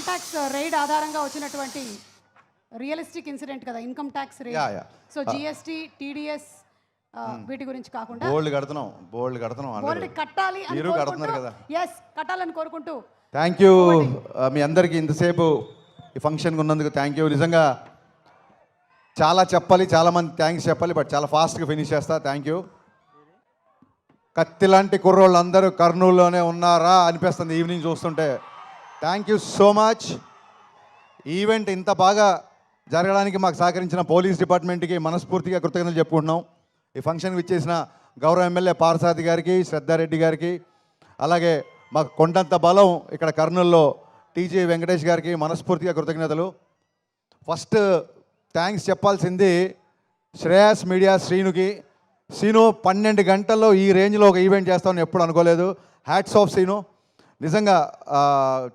Tax raid ఆధారంగా వచ్చినటువంటి realistic incident కదా, income tax raid. So GST, TDS వీటి గురించి కాకుండా బోల్డ్ కడుతున్నాం బోల్డ్ కట్టాలి అని మీరు కడుతున్నారు కదా. ఎస్, కట్టాలని కోరుకుంటూ థ్యాంక్ యూ మీ అందరికీ ఇంతసేపు ఈ ఫంక్షన్కి ఉన్నందుకు థ్యాంక్ యూ. నిజంగా చాలా చెప్పాలి, చాలామంది థ్యాంక్స్ చెప్పాలి, బట్ చాలా ఫాస్ట్గా ఫినిష్ చేస్తా. Thank you. కత్తి లాంటి కుర్రోళ్ళు అందరూ కర్నూలులోనే ఉన్నారా అనిపిస్తుంది ఈవినింగ్ చూస్తుంటే. Thank you so much. Event ఇంత బాగా జరగడానికి మాకు సహకరించిన పోలీస్ డిపార్ట్మెంట్కి మనస్ఫూర్తిగా కృతజ్ఞతలు చెప్పుకుంటున్నాం. ఈ ఫంక్షన్కి ఇచ్చేసిన గౌరవ ఎమ్మెల్యే పార్సాది గారికి, శ్రద్ధారెడ్డి గారికి, అలాగే మాకు కొండంత బలం ఇక్కడ కర్నూలులో టీజీ వెంకటేష్ గారికి మనస్ఫూర్తిగా కృతజ్ఞతలు. ఫస్ట్ థ్యాంక్స్ చెప్పాల్సింది శ్రేయాస్ మీడియా శ్రీనుకి. శ్రీను 12 గంటల్లో ఈ రేంజ్లో ఒక ఈవెంట్ చేస్తామని ఎప్పుడు అనుకోలేదు. Hats off Srinu. నిజంగా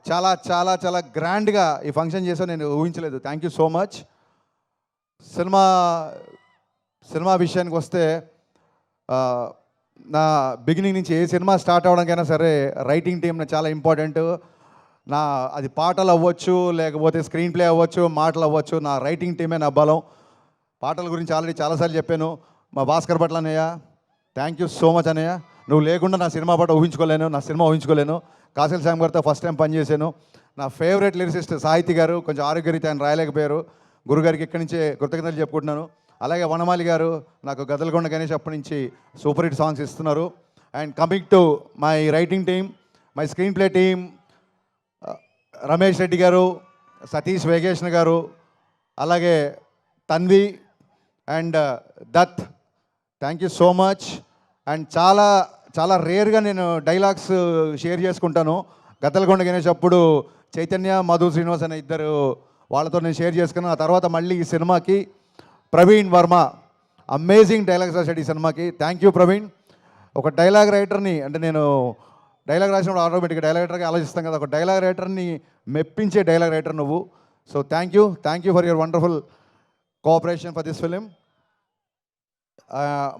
చాలా చాలా చాలా గ్రాండ్గా ఈ ఫంక్షన్ చేసావు, నేను ఊహించలేదు. Thank you so much. Cinema విషయానికి వస్తే నా బిగినింగ్ నుంచి ఏ సినిమా స్టార్ట్ అవ్వడానికైనా సరే రైటింగ్ టీమ్ చాలా ఇంపార్టెంట్. అది పాటలు అవ్వచ్చు, లేకపోతే స్క్రీన్ ప్లే అవ్వచ్చు, మాటలు అవ్వచ్చు, నా రైటింగ్ టీమే నా బలం. పాటల గురించి ఆల్రెడీ చాలాసార్లు చెప్పాను. మా భాస్కర్ భట్ల అన్నయ్య, థ్యాంక్ యూ సో మచ్ అన్నయ్య. నువ్వు లేకుండా నా సినిమా పాట ఊహించుకోలేను, నా సినిమా ఊహించుకోలేను. కాసిల్ శ్యామ్ గారితో ఫస్ట్ టైం పనిచేశాను. నా ఫేవరెట్ లిరిసిస్ట్ సాహితీ గారు, కొంచెం ఆరోగ్యరీత్యా ఆయన రాయలేకపోయారు. గురుగారికి ఇక్కడి నుంచే కృతజ్ఞతలు చెప్పుకుంటున్నాను. అలాగే వనమాలి గారు నాకు గదలకొండ గణేష్ అప్పటి నుంచి సూపర్ హిట్ సాంగ్స్ ఇస్తున్నారు. And coming to my writing team, my screen play team, Ramesh Reddy గారు, సతీష్ వేగేష్ణ గారు, అలాగే Tanvi and Dutt, thank you so much. And చాలా చాలా రేర్గా నేను డైలాగ్స్ షేర్ చేసుకుంటాను. గద్దలకొండ గణేష్ అప్పుడు చైతన్య, మధు శ్రీనివాస్ అనే ఇద్దరు వాళ్ళతో నేను షేర్ చేసుకున్నాను. ఆ తర్వాత మళ్ళీ ఈ సినిమాకి ప్రవీణ్ వర్మ అమేజింగ్ డైలాగ్స్ రాశాడు ఈ సినిమాకి. Thank you Praveen. ఒక డైలాగ్ రైటర్ని, అంటే నేను డైలాగ్ రాసినప్పుడు ఆటోమేటిక్గా డైలాగ్ రైటర్గా ఆలోచిస్తాం కదా, ఒక డైలాగ్ రైటర్ని మెప్పించే డైలాగ్ రైటర్ నువ్వు. So thank you for your wonderful cooperation for this film.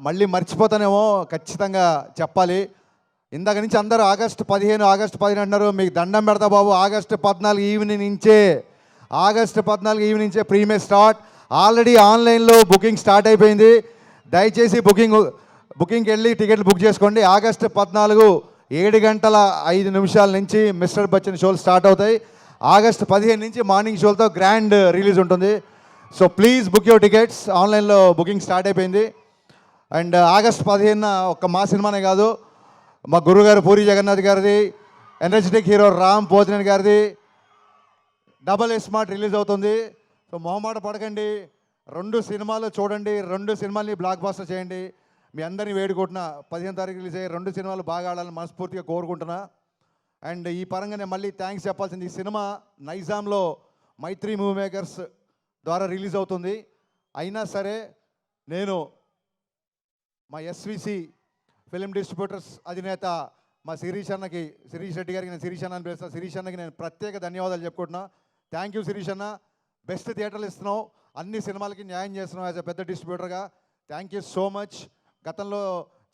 మళ్ళీ మర్చిపోతానేమో, ఖచ్చితంగా చెప్పాలి. ఇందాక నుంచి అందరూ ఆగస్టు 15 అంటున్నారు. మీకు దండం పెడతా బాబు. ఆగస్టు 14 ఈవినింగ్ నుంచే ప్రీమే స్టార్ట్. ఆల్రెడీ ఆన్లైన్లో బుకింగ్ స్టార్ట్ అయిపోయింది. దయచేసి బుకింగ్కి వెళ్ళి టికెట్లు బుక్ చేసుకోండి. ఆగస్టు 14 7:05 నుంచి మిస్టర్ బచ్చన్ షోలు స్టార్ట్ అవుతాయి. ఆగస్టు 15 నుంచి మార్నింగ్ షోలతో గ్రాండ్ రిలీజ్ ఉంటుంది. So please book your tickets. ఆన్లైన్లో బుకింగ్ స్టార్ట్ అయిపోయింది. అండ్ ఆగస్టు 15 ఒక్క మా సినిమానే కాదు, మా గురుగారు పూరి జగన్నాథ్ గారిది, ఎనర్జెటిక్ హీరో రామ్ పోతినేని గారిది డబల్ స్మార్ట్ రిలీజ్ అవుతుంది. సో మొహమాట పడకండి, 2 సినిమాలు చూడండి, 2 సినిమాల్ని బ్లాక్ బాస్టర్ చేయండి. మీ అందరినీ వేడుకుంటున్నా 15 తారీఖు రిలీజ్ అయ్యే 2 సినిమాలు బాగా ఆడాలని మనస్ఫూర్తిగా కోరుకుంటున్నా. అండ్ ఈ పరంగానే మళ్ళీ థ్యాంక్స్ చెప్పాల్సింది, ఈ సినిమా నైజాంలో మైత్రి మూవీ మేకర్స్ ద్వారా రిలీజ్ అవుతుంది. అయినా సరే నేను మా ఎస్విసి ఫిలిం డిస్ట్రిబ్యూటర్స్ అధినేత మా శిరీష్ రెడ్డి గారికి, నేను శిరీష్ అన్న అని పిలుస్తాను. శిరీష్ అన్నకి నేను ప్రత్యేక ధన్యవాదాలు చెప్పుకుంటున్నా. థ్యాంక్ యూ శిరీష్ అన్న. బెస్ట్ థియేటర్లు ఇస్తున్నావు, అన్ని సినిమాలకి న్యాయం చేస్తున్నావు యాజ్ ఎ పెద్ద డిస్ట్రిబ్యూటర్గా. Thank you so much. గతంలో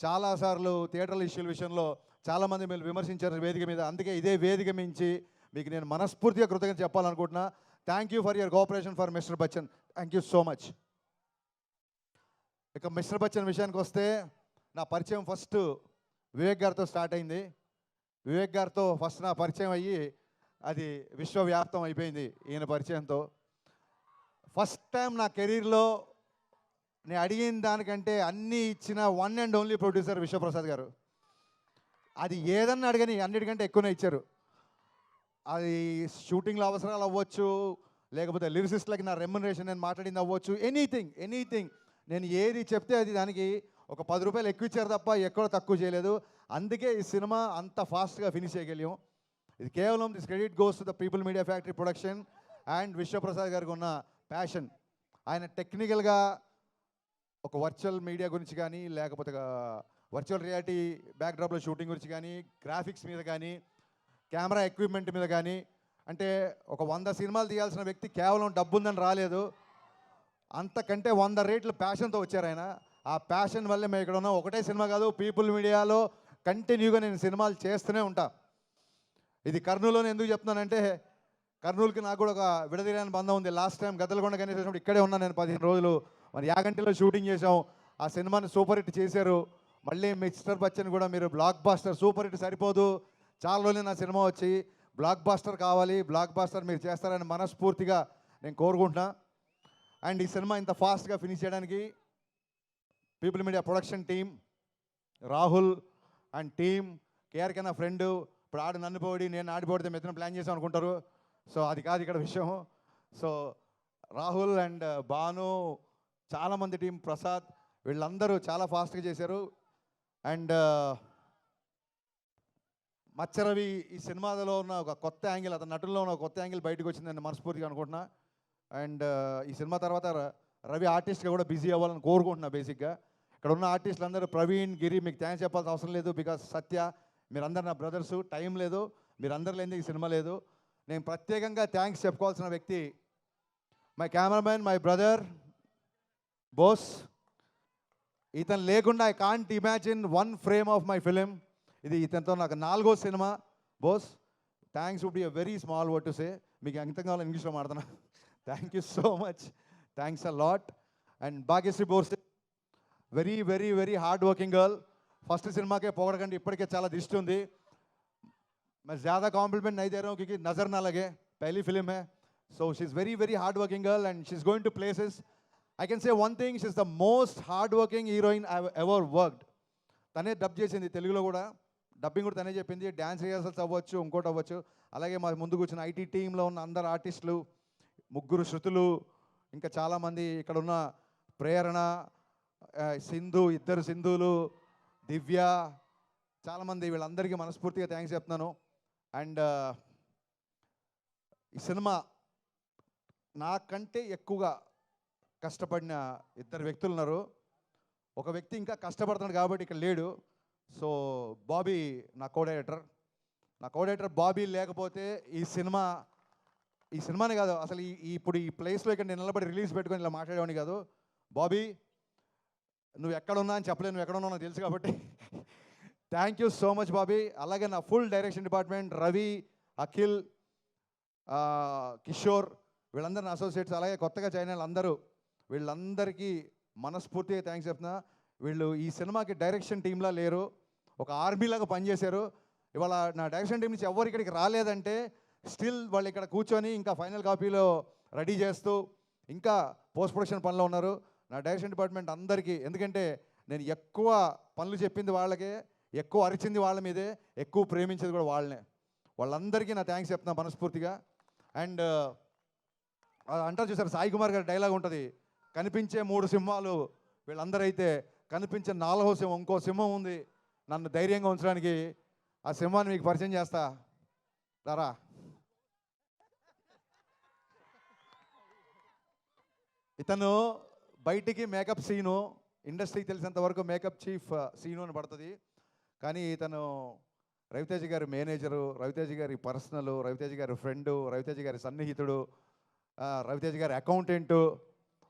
చాలాసార్లు థియేటర్ల ఇష్యూల విషయంలో చాలామంది మీరు విమర్శించారు వేదిక మీద. అందుకే ఇదే వేదిక మించి మీకు నేను మనస్ఫూర్తిగా కృతజ్ఞత చెప్పాలనుకుంటున్నా. Thank you for your cooperation for mister Bachchan. Thank you so much. ఇక మిస్టర్ బచ్చన్ విషయానికి వస్తే, నా పరిచయం ఫస్ట్ వివేక్ గారితో స్టార్ట్ అయింది. వివేక్ గారితో ఫస్ట్ నా పరిచయం అయ్యి అది విశ్వవ్యాప్తం అయిపోయింది ఈయన పరిచయంతో. ఫస్ట్ టైం నా కెరీర్లో నేను అడిగిన దానికంటే అన్నీ ఇచ్చిన one and only producer Vishwaprasad గారు. అది ఏదన్నా అడగని అన్నిటికంటే ఎక్కువనే ఇచ్చారు. అది షూటింగ్లో అవసరాలు అవ్వచ్చు, లేకపోతే లిరిసిస్ట్లకి నా రెమ్యునరేషన్ నేను మాట్లాడింది అవ్వచ్చు, ఎనీథింగ్ నేను ఏది చెప్తే అది దానికి ఒక 10 రూపాయలు ఎక్కువ ఇచ్చారు తప్ప ఎక్కడ తక్కువ చేయలేదు. అందుకే ఈ సినిమా అంత ఫాస్ట్గా ఫినిష్ చేయగలిగాం. ఇది కేవలం this credit goes to the people media factory production and Vishwaprasad గారికి ఉన్న ప్యాషన్. ఆయన టెక్నికల్గా ఒక వర్చువల్ మీడియా గురించి కానీ, లేకపోతే వర్చువల్ రియాలిటీ బ్యాక్డ్రాప్లో షూటింగ్ గురించి కానీ, గ్రాఫిక్స్ మీద కానీ, కెమెరా ఎక్విప్మెంట్ మీద కానీ, అంటే ఒక 100 సినిమాలు తీయాల్సిన వ్యక్తి కేవలం డబ్బు ఉందని రాలేదు, అంతకంటే 100 రేట్లు ప్యాషన్తో వచ్చారు ఆయన. ఆ ప్యాషన్ వల్లే మేము ఇక్కడ ఉన్నాం. ఒకటే సినిమా కాదు, పీపుల్ మీడియాలో కంటిన్యూగా నేను సినిమాలు చేస్తూనే ఉంటా. ఇది కర్నూలులోనే ఎందుకు చెప్తున్నానంటే, కర్నూలుకి నాకు కూడా ఒక విడదీయని బంధం ఉంది. లాస్ట్ టైం గద్దలకొండ గణేష్ వచ్చినప్పుడు ఇక్కడే ఉన్నాను నేను 15 రోజులు. మరి యాగంటిలో షూటింగ్ చేసాం. ఆ సినిమాని సూపర్ హిట్ చేశారు. మళ్ళీ మిస్టర్ బచ్చన్ కూడా మీరు బ్లాక్ బాస్టర్, సూపర్ హిట్ సరిపోదు, చాలా రోజులు నా సినిమా వచ్చి బ్లాక్ బాస్టర్ కావాలి, బ్లాక్ బాస్టర్ మీరు చేస్తారని మనస్ఫూర్తిగా నేను కోరుకుంటున్నా. అండ్ ఈ సినిమా ఇంత ఫాస్ట్గా ఫినిష్ చేయడానికి people media production team, Rahul and team, KRK నా ఫ్రెండ్. ఇప్పుడు ఆడు నన్ను పోడి నేను ఆడిపోడితే మెత్తన ప్లాన్ చేసాం అనుకుంటారు. సో అది కాదు ఇక్కడ విషయం. సో రాహుల్ అండ్ భాను, చాలామంది టీం, ప్రసాద్, వీళ్ళందరూ చాలా ఫాస్ట్గా చేశారు. అండ్ మచ్చరవి ఈ సినిమాలో ఉన్న ఒక కొత్త యాంగిల్, అతని నటుల్లో ఉన్న ఒక కొత్త యాంగిల్ బయటకు వచ్చిందని మనస్ఫూర్తిగా అనుకుంటున్నా. అండ్ ఈ సినిమా తర్వాత రవి ఆర్టిస్ట్గా కూడా బిజీ అవ్వాలని కోరుకుంటున్నా. బేసిక్గా ఇక్కడ ఉన్న ఆర్టిస్టులు అందరూ, ప్రవీణ్, గిరి, మీకు థ్యాంక్స్ చెప్పాల్సిన అవసరం లేదు. బికాస్ సత్య, మీరందరూ నా బ్రదర్సు. టైం లేదు, మీరందరూ లేనిది ఈ సినిమా లేదు. నేను ప్రత్యేకంగా థ్యాంక్స్ చెప్పుకోవాల్సిన వ్యక్తి my cameraman, my brother Bose. ఇతను లేకుండా I can't imagine one frame of my film. ఇది ఇతనితో నాకు 4వ సినిమా. Bose, thanks would be a very small word to say. మీకు ఎంత కావాలో ఇంగ్లీష్లో మాడుతున్నా. Thank you so much, thanks a lot. And Bhagyashri Borse, very very very hard working girl. First సినిమాకే పొగడకండి, ఇప్పటికే చాలా దిష్టి ఉంది. मैं ज़्यादा कॉम्प्लीमेंट नहीं दे रहा हूँ क्योंकि नज़र ना लगे, पहली फिल्म है. So she's very very hard working girl and she's going to places. I can say one thing, she's the most hard working heroine I've ever worked. తనే డబ్ చేసింది తెలుగులో కూడా, డబ్బింగ్ కూడా తనే చెప్పింది. డ్యాన్స్ రిహర్సల్స్ అవ్వచ్చు, ఇంకోటి అవ్వచ్చు. అలాగే మా ముందుకు వచ్చిన ఐటీ టీంలో ఉన్న అందరు ఆర్టిస్టులు, 3 శృతులు, ఇంకా చాలామంది ఇక్కడ ఉన్న ప్రేరణ, సింధు, 2 సింధులు, దివ్య, చాలామంది, వీళ్ళందరికీ మనస్ఫూర్తిగా థ్యాంక్స్ చెప్తున్నాను. అండ్ ఈ సినిమా నాకంటే ఎక్కువగా కష్టపడిన 2 వ్యక్తులు ఉన్నారు. ఒక వ్యక్తి ఇంకా కష్టపడుతున్నాడు కాబట్టి ఇక్కడ లేడు. సో బాబీ నా కో-డైరెక్టర్ బాబీ లేకపోతే ఈ సినిమానే కాదు అసలు ఇప్పుడు ఈ ప్లేస్లో ఇక్కడ నేను నిలబడి రిలీజ్ పెట్టుకొని ఇలా మాట్లాడేవాడిని కాదు. బాబీ, నువ్వు ఎక్కడున్నా అని చెప్పలేదు, నువ్వు ఎక్కడున్నావు నాకు తెలుసు కాబట్టి thank you so much Bobby. అలాగే నా full direction department, Ravi, Akhil, Kishore, వీళ్ళందరూ నా అసోసియేట్స్, అలాగే కొత్తగా జాయిన్ అయిన అందరూ, వీళ్ళందరికీ మనస్ఫూర్తిగా థ్యాంక్స్ చెప్తున్నా. వీళ్ళు ఈ సినిమాకి డైరెక్షన్ టీంలా లేరు, ఒక ఆర్మీలాగా పనిచేశారు. ఇవాళ నా డైరెక్షన్ టీం నుంచి ఎవరు ఇక్కడికి రాలేదంటే స్టిల్ వాళ్ళు ఇక్కడ కూర్చొని ఇంకా ఫైనల్ కాపీలో రెడీ చేస్తూ ఇంకా పోస్ట్ ప్రొడక్షన్ పనిలో ఉన్నారు. నా డైరెక్షన్ డిపార్ట్మెంట్ అందరికీ, ఎందుకంటే నేను ఎక్కువ పనులు చెప్పింది వాళ్ళకే, ఎక్కువ అరిచింది వాళ్ళ మీదే, ఎక్కువ ప్రేమించేది కూడా వాళ్ళనే. వాళ్ళందరికీ నా థ్యాంక్స్ చెప్తున్నా మనస్ఫూర్తిగా. అండ్ అంటారు చూసారు, సాయి కుమార్ గారి డైలాగ్ ఉంటుంది, కనిపించే 3 సింహాలు వీళ్ళందరూ అయితే కనిపించే 4వ సింహం, ఇంకో సింహం ఉంది నన్ను ధైర్యంగా ఉంచడానికి. ఆ సింహాన్ని మీకు పరిచయం చేస్తా రా. ఇతను బయటికి మేకప్ సీను, ఇండస్ట్రీకి తెలిసినంత వరకు మేకప్ చీఫ్ సీను అని పడుతుంది. కానీ ఇతను రవితేజ గారి మేనేజరు, రవితేజ గారి పర్సనల్, రవితేజ గారి ఫ్రెండు, రవితేజ గారి సన్నిహితుడు, రవితేజ గారి అకౌంటెంటు,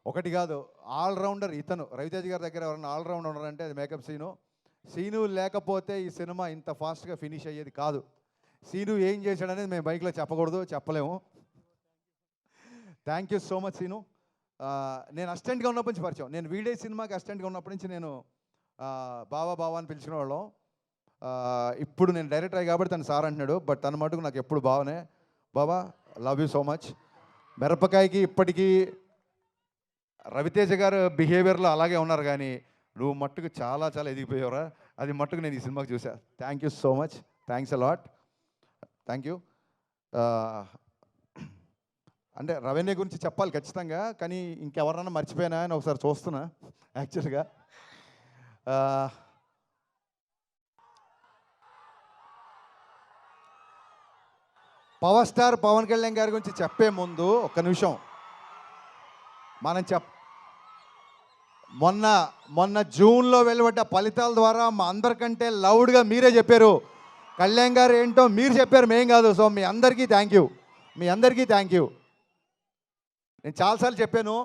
ఒకటి కాదు ఆల్రౌండర్ ఇతను. రవితేజ గారి దగ్గర ఎవరైనా ఆల్రౌండర్ ఉన్నారంటే అది మేకప్ సీను లేకపోతే ఈ సినిమా ఇంత ఫాస్ట్గా ఫినిష్ అయ్యేది కాదు. సీను ఏం చేశాడనేది మేము బైక్లో చెప్పకూడదు, చెప్పలేము. Thank you so much Seenu. నేను అసిస్టెంట్గా ఉన్నప్పటి నుంచి పరిచయం, నేను వీడే సినిమాకి అసిస్టెంట్గా ఉన్నప్పటి నుంచి నేను బావా అని పిలుచుకునేవాళ్ళం. ఇప్పుడు నేను డైరెక్టర్ అయ్యి కాబట్టి తను సార్ అంటున్నాడు, బట్ తన మటుకు నాకు ఎప్పుడు బావనే. బావా, లవ్ యూ సో మచ్. మిరపకాయకి ఇప్పటికీ రవితేజ గారు బిహేవియర్లో అలాగే ఉన్నారు, కానీ నువ్వు మట్టుకు చాలా చాలా ఎదిగిపోయావురా, అది మట్టుకు నేను ఈ సినిమాకి చూసా. Thank you so much, thanks a lot, thank you. అంటే రెవెన్యూ గురించి చెప్పాలి ఖచ్చితంగా, కానీ ఇంకెవరన్నా మర్చిపోయినా అని ఒకసారి చూస్తున్నా యాక్చువల్గా. పవర్ స్టార్ పవన్ కళ్యాణ్ గారి గురించి చెప్పే ముందు ఒక్క నిమిషం మనం మొన్న జూన్లో వెలువడ్డ ఫలితాల ద్వారా మా అందరికంటే లౌడ్గా మీరే చెప్పారు కళ్యాణ్ గారు ఏంటో మీరు చెప్పారు, మేం కాదు. సో మీ అందరికీ థ్యాంక్ యూ. నేను చాలాసార్లు చెప్పాను,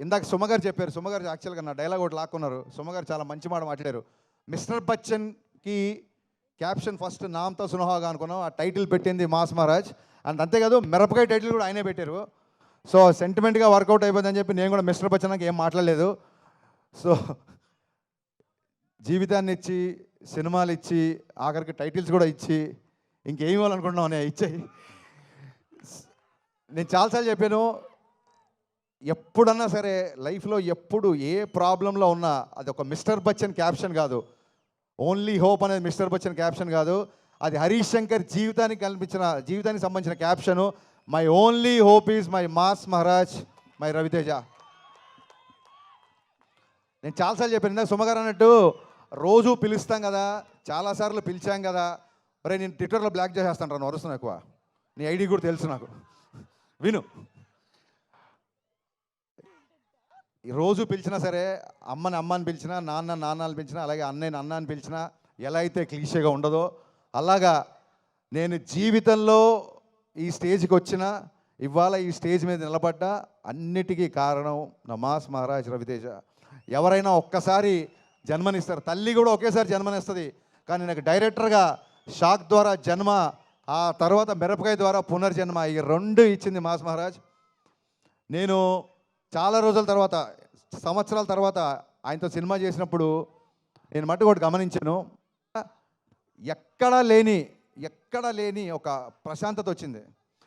ఇందాక సుమగారు చెప్పారు, సుమగారు యాక్చువల్గా నా డైలాగ్ ఒకటి లాక్కున్నారు. సుమగారు చాలా మంచి మాట మాట్లాడారు. మిస్టర్ బచ్చన్కి క్యాప్షన్ ఫస్ట్ నామ్తో సునహాగా అనుకున్నాం, ఆ టైటిల్ పెట్టింది మాస్ మహారాజ్. అండ్ అంతేకాదు మిరపకాయ టైటిల్ కూడా ఆయనే పెట్టారు. సో సెంటిమెంట్గా వర్కౌట్ అయిపోయిందని చెప్పి నేను కూడా మిస్టర్ బచ్చన్కి ఏం మాట్లాడలేదు. సో జీవితాన్ని ఇచ్చి, సినిమాలు ఇచ్చి, ఆఖరికి టైటిల్స్ కూడా ఇచ్చి, ఇంకేం ఇవ్వాలనుకుంటున్నావు నేను ఇచ్చాయి. నేను చాలాసార్లు చెప్పాను, ఎప్పుడన్నా సరే లైఫ్లో ఎప్పుడు ఏ ప్రాబ్లంలో ఉన్నా అది ఒక మిస్టర్ బచ్చన్ క్యాప్షన్ కాదు, ఓన్లీ హోప్ అనేది మిస్టర్ బచ్చన్ క్యాప్షన్ కాదు, అది హరీష్ శంకర్ జీవితానికి సంబంధించిన caption. My only hope is my mass Maharaj, my Ravi Teja. నేను చాలాసార్లు చెప్పాను, సుమగారు అన్నట్టు రోజు పిలుస్తాం కదా, చాలాసార్లు పిలిచాం కదా, అరే నేను ట్విట్టర్లో బ్లాక్ చేసేస్తాను రా, వరుస్తున్నాను ఎక్కువ, నీ ఐడి కూడా తెలుసు నాకు, విను. రోజు పిలిచినా సరే, అమ్మని పిలిచినా, నాన్నని పిలిచినా, అలాగే అన్నయ్యని అన్న అని పిలిచినా, ఎలా అయితే క్లీషేగా ఉండదో అలాగా నేను జీవితంలో ఈ స్టేజ్కి వచ్చినా, ఇవాళ ఈ స్టేజ్ మీద నిలబడ్డా అన్నిటికీ కారణం నా మాస్ మహారాజ్ రవితేజ. ఎవరైనా ఒక్కసారి జన్మనిస్తారు, తల్లి కూడా ఒకేసారి జన్మనిస్తుంది, కానీ నాకు డైరెక్టర్గా షాక్ ద్వారా జన్మ, ఆ తర్వాత మిరపకాయ ద్వారా పునర్జన్మ, ఈ రెండు ఇచ్చింది మాస్ మహారాజ్. నేను చాలా రోజుల తర్వాత, సంవత్సరాల తర్వాత ఆయనతో సినిమా చేసినప్పుడు నేను మట్టుకు ఒకటి గమనించాను, ఎక్కడా లేని ఒక ప్రశాంతత వచ్చింది.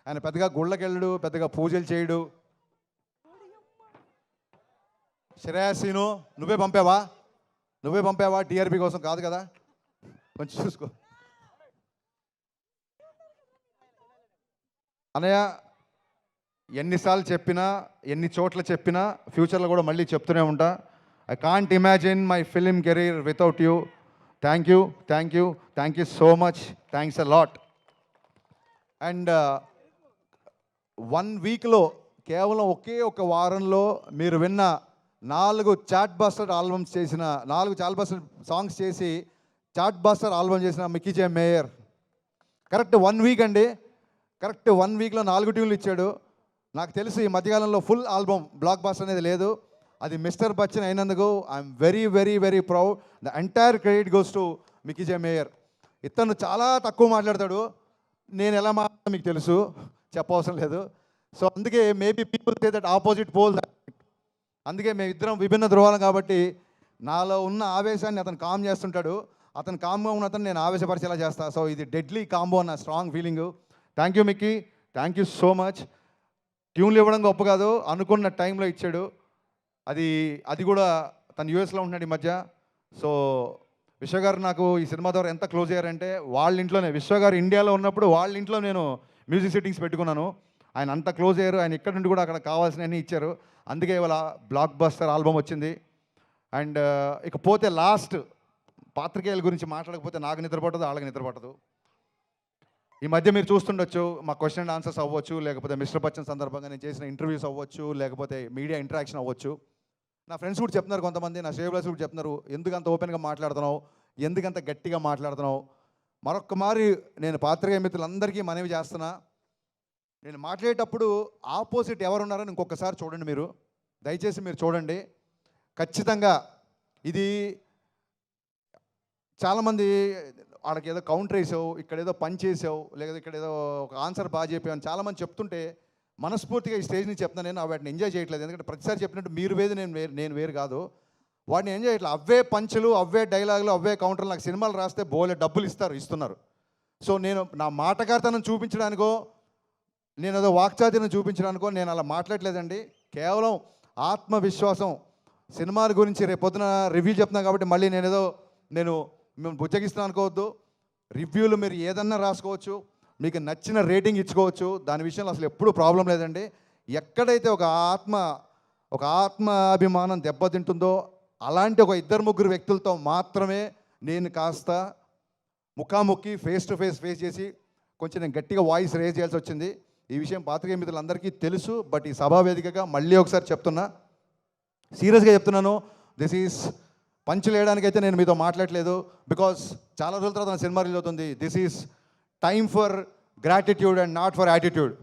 ఆయన పెద్దగా గుళ్ళకెళ్ళడు, పెద్దగా పూజలు చేయడు. శ్రేయస్సీను నువ్వే పంపావా టీఆర్పీ కోసం కాదు కదా, కొంచెం చూసుకో అన్నయ్య. ఎన్నిసార్లు చెప్పినా, ఎన్ని చోట్ల చెప్పినా, ఫ్యూచర్లో కూడా మళ్ళీ చెప్తూనే ఉంటా, I can't imagine my film career without you. Thank you so much, thanks a lot. And 1 వీక్లో, కేవలం ఒకే ఒక వారంలో మీరు విన్న 4 చాట్ బస్టర్ సాంగ్స్ చేసి చాట్ బస్టర్ ఆల్బమ్ చేసిన మిక్కీ జే మేయర్ కరెక్ట్ 1 వీక్ అండి, కరెక్ట్ 1 వీక్లో 4 ట్యూన్లు ఇచ్చాడు. నాకు తెలిసి ఈ మధ్యకాలంలో ఫుల్ ఆల్బమ్ బ్లాక్ బస్టర్ అనేది లేదు, అది మిస్టర్ బచ్చన్ అయినందుకు I'm very very very proud. The entire credit goes to Mickey J mayor. ఇతను చాలా తక్కువ మాట్లాడతాడు, నేను ఎలా మాట్లాడతాను మీకు తెలుసు, చెప్పవసరం లేదు. సో అందుకే maybe people say that opposite pole, అందుకే మేమిద్దరం విభిన్న ధృవాలం కాబట్టి నాలో ఉన్న ఆవేశాన్ని అతను కామ్ చేస్తుంటాడు, అతను కామ్గా ఉన్న అతను నేను ఆవేశపరిచేలా చేస్తాను. సో ఇది డెడ్లీ కాంబో అన్న strong feeling. Thank you Mickey, thank you so much. ట్యూన్లు ఇవ్వడం గొప్ప కాదు, అనుకున్న టైంలో ఇచ్చాడు. అది కూడా తను యూఎస్లో ఉంటున్నాడు ఈ మధ్య. సో విశ్వగారు నాకు ఈ సినిమా ద్వారా ఎంత క్లోజ్ అయ్యారంటే, వాళ్ళ ఇంట్లోనే, విశ్వగారు ఇండియాలో ఉన్నప్పుడు వాళ్ళ ఇంట్లో నేను మ్యూజిక్ సెట్టింగ్స్ పెట్టుకున్నాను. ఆయన అంత క్లోజ్ అయ్యారు, ఆయన ఇక్కడ నుండి కూడా అక్కడ కావాల్సినవన్నీ ఇచ్చారు. అందుకే ఇవాళ బ్లాక్ బస్టర్ ఆల్బమ్ వచ్చింది. అండ్ ఇకపోతే లాస్ట్, పాత్రికేయుల గురించి మాట్లాడకపోతే నాకు నిద్ర పట్టదు, వాళ్ళకి నిద్ర పట్టదు. ఈ మధ్య మీరు చూస్తుండొచ్చు, మా క్వశ్చన్ అండ్ ఆన్సర్స్ అవ్వచ్చు, లేకపోతే మిస్టర్ బచ్చన్ సందర్భంగా నేను చేసిన ఇంటర్వ్యూస్ అవ్వచ్చు, లేకపోతే మీడియా ఇంటరాక్షన్ అవ్వచ్చు. నా ఫ్రెండ్స్ కూడా చెప్తున్నారు, కొంతమంది నా శ్రేయబ్లాస్ కూడా చెప్తున్నారు, ఎందుకంత ఓపెన్గా మాట్లాడుతున్నావు, ఎందుకంత గట్టిగా మాట్లాడుతున్నావు. మరొక్క మారి నేను పాత్రికేయ మిత్రులందరికీ మనవి చేస్తున్నా, నేను మాట్లాడేటప్పుడు ఆపోజిట్ ఎవరున్నారని ఇంకొకసారి చూడండి, మీరు దయచేసి మీరు చూడండి. ఖచ్చితంగా ఇది చాలామంది వాళ్ళకి ఏదో కౌంటర్ వేసావు, ఇక్కడ ఏదో పని చేసావు, లేదా ఇక్కడ ఏదో ఒక ఆన్సర్ బాగా చెప్పావు అని చాలామంది చెప్తుంటే మనస్ఫూర్తిగా ఈ స్టేజ్ నుంచి చెప్తాను, నేను వాటిని ఎంజాయ్ చేయట్లేదు. ఎందుకంటే ప్రతిసారి చెప్పినట్టు మీరు వేరు నేను వేరు కాదు, వాటిని ఎంజాయ్ చేయట్లేదు. అవే పంచులు, అవే డైలాగులు, అవే కౌంటర్లు. నాకు సినిమాలు రాస్తే బోలే డబ్బులు ఇస్తున్నారు. సో నేను నా మాటగారితనం చూపించడానికో, నేను ఏదో వాక్చాతుర్యం చూపించడానికో నేను అలా మాట్లాడలేదండి. కేవలం ఆత్మవిశ్వాసం, సినిమాల గురించి రేపు పొద్దున రివ్యూ చెప్తున్నాను కాబట్టి మళ్ళీ నేను మేము బుజ్జగిస్తున్నాను అనుకోవద్దు. రివ్యూలు మీరు ఏదన్నా రాసుకోవచ్చు, మీకు నచ్చిన రేటింగ్ ఇచ్చుకోవచ్చు, దాని విషయంలో అసలు ఎప్పుడూ ప్రాబ్లం లేదండి. ఎక్కడైతే ఒక ఆత్మాభిమానం దెబ్బతింటుందో అలాంటి ఒక 2-3 వ్యక్తులతో మాత్రమే నేను కాస్త ముఖాముఖి ఫేస్ టు ఫేస్ చేసి కొంచెం నేను గట్టిగా వాయిస్ రేజ్ చేయాల్సి వచ్చింది. ఈ విషయం పాత్రికేయ మిత్రులందరికీ తెలుసు. బట్ ఈ సభా వేదికగా మళ్ళీ ఒకసారి చెప్తున్నా, సీరియస్గా చెప్తున్నాను, దిస్ ఈజ్ పంచులు వేయడానికైతే నేను మీతో మాట్లాడలేదు. బికాస్ చాలా రోజుల తర్వాత నా సినిమా రిలీజ్ అవుతుంది. This is time for gratitude and not for attitude.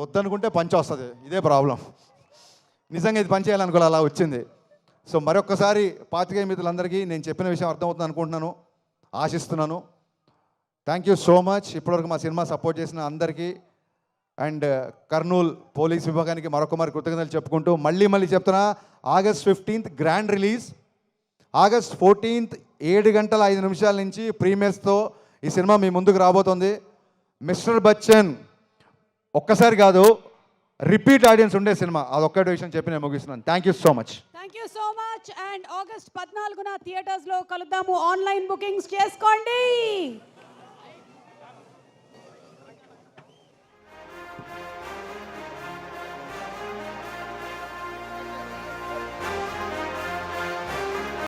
వద్దనుకుంటే పంచ్ వస్తుంది, ఇదే ప్రాబ్లం. నిజంగా ఇది పంచ్ చేయాలనుకోవాలి, అలా వచ్చింది. సో మరొక్కసారి పాత్రికేయ మిత్రులందరికీ నేను చెప్పిన విషయం అర్థమవుతుంది అనుకుంటున్నాను, ఆశిస్తున్నాను. Thank you so much. ఇప్పటివరకు మా సినిమా సపోర్ట్ చేసిన అందరికీ అండ్ కర్నూలు పోలీస్ విభాగానికి మరొకమారి కృతజ్ఞతలు చెప్పుకుంటూ మళ్ళీ చెప్తున్నా, August 15th grand release, August 14th 7:05 నుంచి ప్రీమియర్స్తో ఈ సినిమా మీ ముందుకు రాబోతోంది. మిస్టర్ బచ్చన్ ఒక్కసారి కాదు, రిపీట్ ఆడియన్స్ ఉండే సినిమా, అదొక్కటి విషయం చెప్పి నేను ముగిస్తున్నాను. Thank you so much. Thank you so much. And August 14న థియేటర్స్లో కలుద్దాము. ఆన్లైన్ బుకింగ్స్ చేసుకోండి.